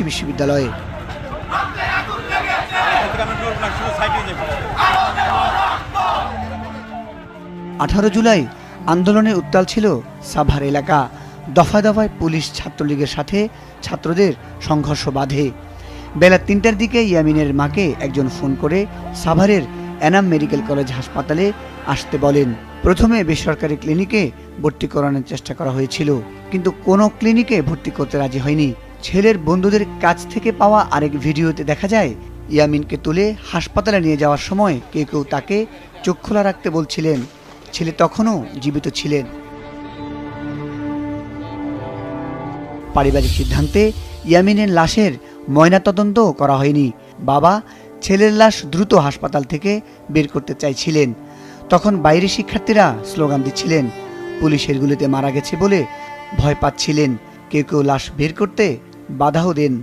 বিশ্ববিদ্যালয়ে। 18 জুলাই আন্দোলনে উত্তাল ছিল সাভার এলাকা। দফায় দফায় পুলিশ ছাত্রলীগের সাথে ছাত্রদের সংঘর্ষ বাধে। বেলা 3টার দিকে ইয়ামিনের মাকে একজন ফোন করে সাভারের এনাম মেডিকেল কলেজ হাসপাতালে আসতে বলেন। প্রথমে বেসরকারি ক্লিনিকে ভর্তি করানোর চেষ্টা করা হয়েছিল, কিন্তু কোনো ক্লিনিকে ভর্তি করতে রাজি হয়নি। ছেলের বন্ধুদের কাছ থেকে পাওয়া আরেক ভিডিওতে দেখা যায় ইয়ামিনকে তুলে হাসপাতালে নিয়ে যাওয়ার সময় কেউ কেউ তাকে চোখ খোলা রাখতে বলছিলেন। ছেলে তখনও জীবিত ছিলেন। পারিবারিক সিদ্ধান্তে ইয়ামিনের লাশের ময়নাতদন্ত করা হয়নি। বাবা ছেলের লাশ দ্রুত হাসপাতাল থেকে বের করতে চাইছিলেন। তখন বাইরে শিক্ষার্থীরা স্লোগান দিচ্ছিলেন, পুলিশের গুলিতে মারা গেছে বলে ভয় পাচ্ছিলেন। কেউ কেউ লাশ বের করতে বাধাও দেন।